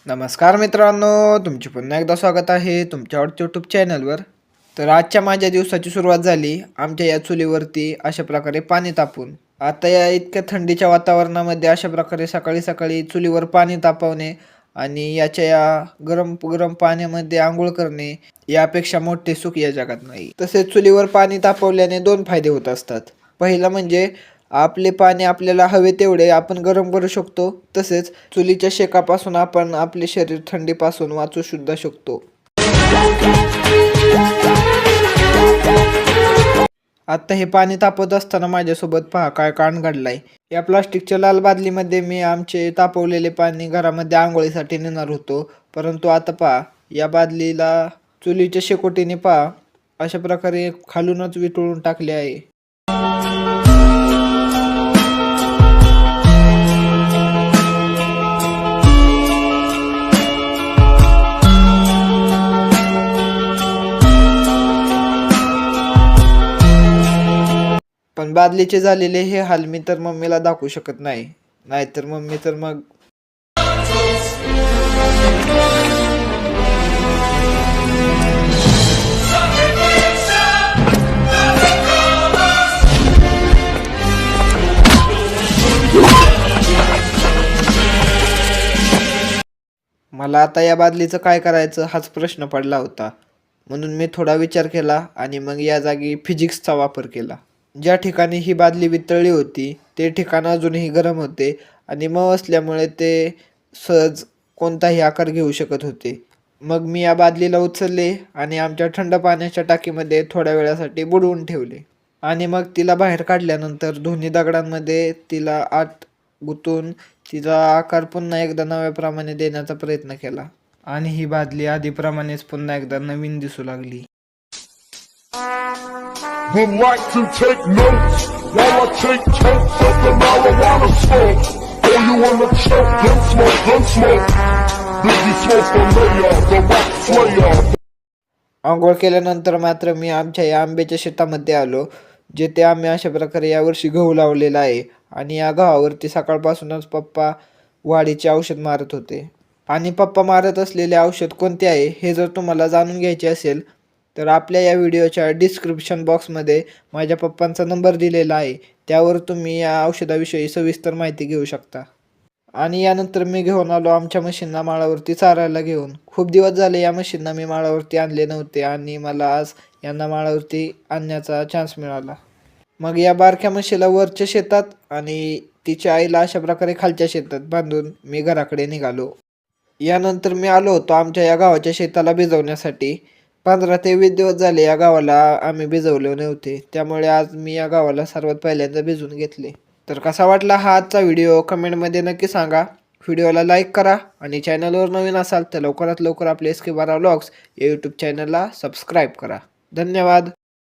नमस्कार मित्रांनो, तुमचे पुन्हा एकदा स्वागत आहे तुमच्या आवडत्या यूट्यूब चॅनलवर. तर आजच्या माझ्या दिवसाची सुरुवात झाली आमच्या या चुलीवरती अशा प्रकारे पाणी तापवून. आता या इतक्या थंडीच्या वातावरणामध्ये अशा प्रकारे सकाळी सकाळी चुलीवर पाणी तापवणे आणि याच्या या गरम गरम पाण्यामध्ये आंघोळ करणे यापेक्षा मोठे सुख या जगात नाही. तसेच चुलीवर पाणी तापवल्याने दोन फायदे होत असतात. पहिला म्हणजे आपले पाणी आपल्याला हवे तेवढे आपण गरम करू शकतो. तसेच चुलीच्या शेकापासून आपण आपले शरीर थंडीपासून वाचू सुद्धा शकतो. आता हे पाणी तापवत असताना माझ्यासोबत पहा काय कांड घडलाय. या प्लास्टिकच्या लाल बादलीमध्ये मी आमचे तापवलेले पाणी घरामध्ये आंघोळीसाठी नेणार होतो, परंतु आता पहा या बादलीला चुलीच्या शेकोटीने पहा अशा प्रकारे खालूनच वितळून टाकले आहे. पण बादलीचे झालेले हे हाल मी तर मम्मीला दाखवू शकत नाही, नाहीतर मम्मी तर मग मला आता या बादलीचं काय करायचं हाच प्रश्न पडला होता. म्हणून मी थोडा विचार केला आणि मग या जागी फिजिक्सचा वापर केला. ज्या ठिकाणी ही बादली वितळली होती ते ठिकाण अजूनही गरम होते आणि मऊ असल्यामुळे ते सहज कोणताही आकार घेऊ शकत होते. मग मी या बादलीला उचलले आणि आमच्या थंड पाण्याच्या टाकीमध्ये थोड्या वेळासाठी बुडवून ठेवले आणि मग तिला बाहेर काढल्यानंतर दोन्ही दगडांमध्ये तिला आत गुंतून तिचा आकार पुन्हा एकदा नव्याप्रमाणे देण्याचा प्रयत्न केला आणि ही बादली आधीप्रमाणेच पुन्हा एकदा नवीन दिसू लागली. Would like to take notes while I take totes of the marijuana smoke. Oh, you wanna choke? Gun smoke. Biggie smoke the layer, the rock slayer. आंघोळ केल्यानंतर मात्र मी आमच्या या आंब्याच्या शेतामध्ये आलो, जेथे आम्ही अशा प्रकारे यावर्षी गहू लावलेला आहे आणि या गव्हावरती सकाळपासूनच पप्पा वाढीचे औषध मारत होते. आणि पप्पा मारत असलेले औषध कोणते आहे हे जर तुम्हाला जाणून घ्यायचे असेल तर आपल्या या व्हिडिओच्या डिस्क्रिप्शन बॉक्समध्ये माझ्या पप्पांचा नंबर दिलेला आहे, त्यावर तुम्ही या औषधाविषयी सविस्तर माहिती घेऊ शकता. आणि यानंतर मी घेऊन आलो आमच्या म्हशींना माळावरती चारायला घेऊन. खूप दिवस झाले या म्हशींना मी माळावरती आणले नव्हते आणि मला आज यांना माळावरती आणण्याचा चान्स मिळाला. मग या बारक्या म्हशीला वरच्या शेतात आणि तिच्या आईला अशा प्रकारे खालच्या शेतात बांधून मी घराकडे निघालो. यानंतर मी आलो होतो आमच्या या गावाच्या शेताला भिजवण्यासाठी. 15 ते 20 दिवस झाले या गावाला आम्ही भिजवले नव्हते, त्यामुळे आज मी या गावाला सर्वात पहिल्यांदा भिजवून घेतले. तर कसा वाटला हा आजचा व्हिडिओ कमेंटमध्ये नक्की सांगा. व्हिडिओला लाईक करा आणि चॅनलवर नवीन असाल तर लवकरात लवकर आपले SK12 व्लॉग्स या यूट्यूब चॅनलला सबस्क्राईब करा. धन्यवाद.